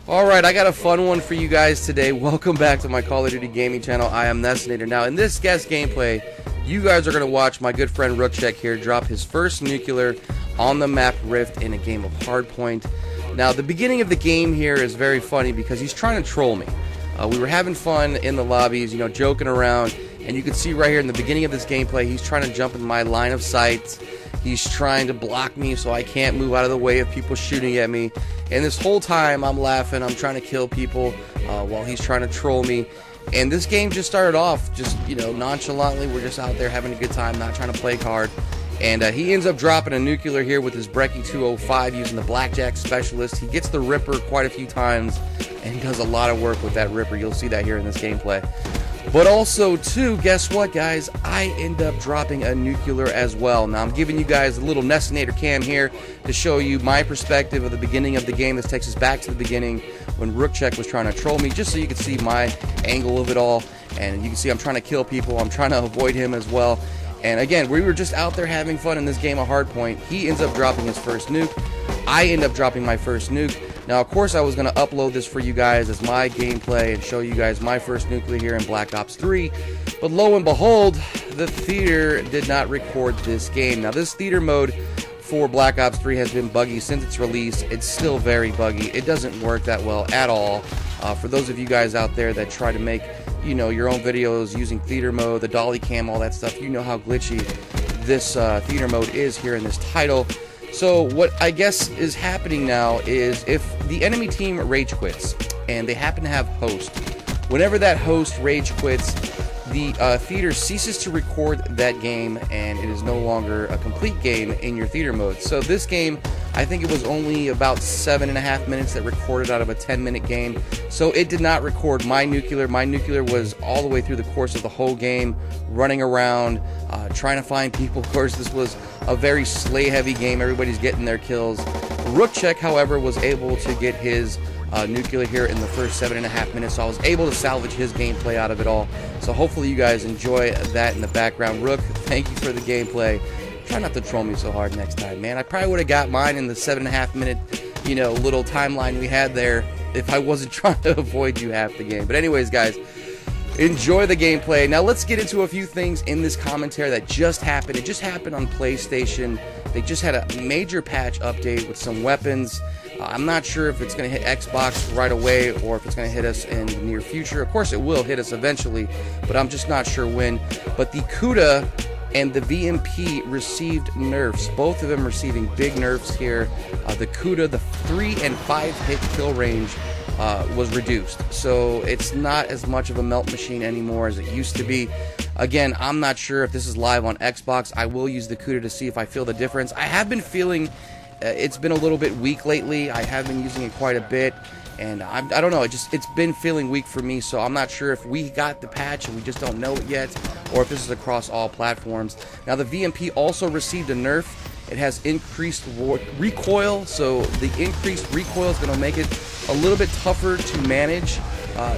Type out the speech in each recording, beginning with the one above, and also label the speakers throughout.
Speaker 1: Alright, I got a fun one for you guys today. Welcome back to my Call of Duty gaming channel. I am Nessinator. Now, in this guest gameplay, you guys are going to watch my good friend RookCheck here drop his first nuclear on the map Rift in a game of Hardpoint. Now, the beginning of the game here is very funny because he's trying to troll me. We were having fun in the lobbies, joking around, and you can see right here in the beginning of this gameplay, he's trying to jump in my line of sight. He's trying to block me so I can't move out of the way of people shooting at me. And this whole time I'm laughing, I'm trying to kill people while he's trying to troll me. And this game just started off just, nonchalantly. We're just out there having a good time, not trying to play hard. And he ends up dropping a nuclear here with his Brecci 205 using the BlackJack specialist. He gets the Ripper quite a few times and does a lot of work with that Ripper. You'll see that here in this gameplay. But also, too, guess what, guys? I end up dropping a nuclear as well. Now, I'm giving you guys a little Nessinator cam here to show you my perspective of the beginning of the game. This takes us back to the beginning when RookCheck was trying to troll me, just so you can see my angle of it all. And you can see I'm trying to kill people. I'm trying to avoid him as well. And again, we were just out there having fun in this game of Hardpoint. He ends up dropping his first nuke. I end up dropping my first nuke. Now, of course, I was going to upload this for you guys as my gameplay and show you guys my first nuclear here in Black Ops 3. But lo and behold, the theater did not record this game. Now, this theater mode for Black Ops 3 has been buggy since its release. It's still very buggy. It doesn't work that well at all. For those of you guys out there that try to make, your own videos using theater mode, the dolly cam, all that stuff, you know how glitchy this theater mode is here in this title. So what I guess is happening now is if the enemy team rage quits and they happen to have host, whenever that host rage quits, the theater ceases to record that game and it is no longer a complete game in your theater mode. So this game, I think it was only about 7.5 minutes that recorded out of a 10-minute game. So it did not record my nuclear. My nuclear was all the way through the course of the whole game, running around, trying to find people. Of course, this was a very slay-heavy game. Everybody's getting their kills. RookCheck, however, was able to get his nuclear here in the first 7.5 minutes, so I was able to salvage his gameplay out of it all. So hopefully you guys enjoy that in the background. Rook, thank you for the gameplay. Try not to troll me so hard next time, man. I probably would have got mine in the 7.5 minute, little timeline we had there if I wasn't trying to avoid you half the game. But anyways, guys, enjoy the gameplay. Now let's get into a few things in this commentary that just happened. It just happened on PlayStation. They just had a major patch update with some weapons. I'm not sure if it's going to hit Xbox right away or if it's going to hit us in the near future. Of course, it will hit us eventually, but I'm just not sure when. But the CUDA and the VMP received nerfs, both of them receiving big nerfs here. The CUDA, the 3 and 5 hit kill range was reduced, so it's not as much of a melt machine anymore as it used to be. Again, I'm not sure if this is live on Xbox. I will use the CUDA to see if I feel the difference. I have been feeling it's been a little bit weak lately. I have been using it quite a bit, and I don't know, it's been feeling weak for me, so I'm not sure if we got the patch and we just don't know it yet, or if this is across all platforms. Now, the VMP also received a nerf. It has increased recoil, so the increased recoil is going to make it a little bit tougher to manage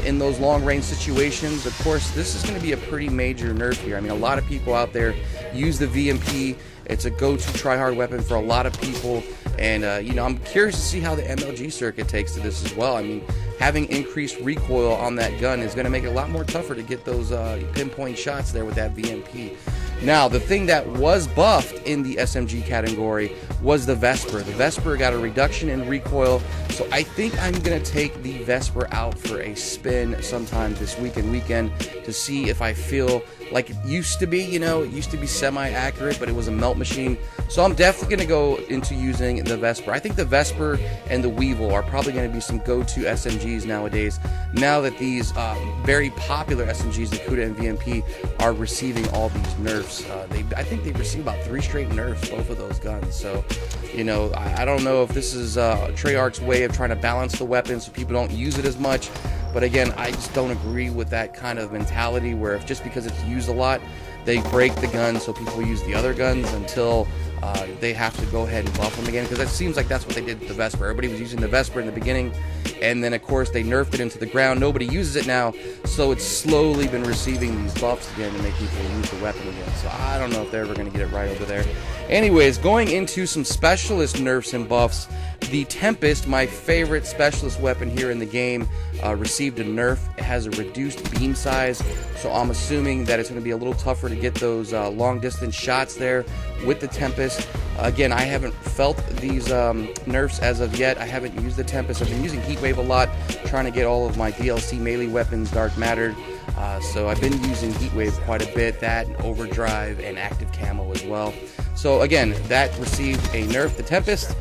Speaker 1: in those long-range situations. Of course, this is going to be a pretty major nerf here. I mean, a lot of people out there use the VMP. It's a go-to try-hard weapon for a lot of people, and I'm curious to see how the MLG circuit takes to this as well. I mean, having increased recoil on that gun is going to make it a lot more tougher to get those pinpoint shots there with that VMP. Now, the thing that was buffed in the SMG category was the Vesper. The Vesper got a reduction in recoil, so I think I'm going to take the Vesper out for a spin sometime this weekend to see if I feel like it used to be. It used to be semi-accurate, but it was a melt machine. So I'm definitely going to go into using the Vesper. I think the Vesper and the Weevil are probably going to be some go-to SMGs nowadays, now that these very popular SMGs, the CUDA and VMP, are receiving all these nerfs. I think they've received about 3 straight nerfs, both of those guns. So, I don't know if this is Treyarch's way of trying to balance the weapon so people don't use it as much. But again, I just don't agree with that kind of mentality where if just because it's used a lot, they break the gun so people use the other guns until they have to go ahead and buff them again, because it seems like that's what they did with the Vesper. Everybody was using the Vesper in the beginning, and then of course they nerfed it into the ground. Nobody uses it now, so it's slowly been receiving these buffs again to make people use the weapon again. So I don't know if they're ever going to get it right over there. Anyways, going into some specialist nerfs and buffs, the Tempest, my favorite specialist weapon here in the game, received a nerf. It has a reduced beam size, so I'm assuming that it's going to be a little tougher to get those long distance shots there with the Tempest. Again, I haven't felt these nerfs as of yet. I haven't used the Tempest. I've been using Heatwave a lot, trying to get all of my DLC melee weapons dark mattered. So I've been using Heatwave quite a bit, that and Overdrive and Active Camo as well. So again, that received a nerf, the Tempest.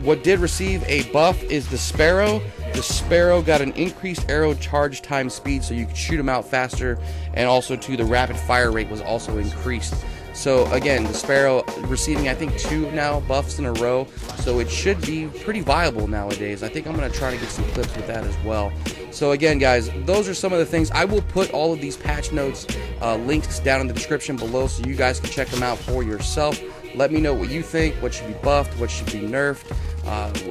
Speaker 1: What did receive a buff is the Sparrow. The Sparrow got an increased arrow charge time speed, so you could shoot them out faster, and also too, the rapid fire rate was also increased. So again, the Sparrow receiving, I think, 2 now buffs in a row, so it should be pretty viable nowadays. I think I'm going to try to get some clips with that as well. So again, guys, those are some of the things. I will put all of these patch notes links down in the description below, so you guys can check them out for yourself. Let me know what you think, what should be buffed, what should be nerfed.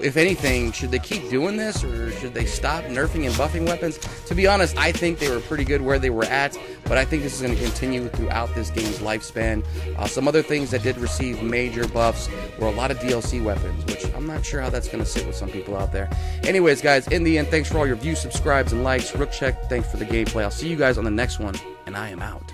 Speaker 1: If anything, should they keep doing this, or should they stop nerfing and buffing weapons? To be honest, I think they were pretty good where they were at, but I think this is going to continue throughout this game's lifespan. Some other things that did receive major buffs were a lot of DLC weapons, which I'm not sure how that's going to sit with some people out there. Anyways, guys, in the end, thanks for all your views, subscribes, and likes. RookCheck, thanks for the gameplay. I'll see you guys on the next one, and I am out.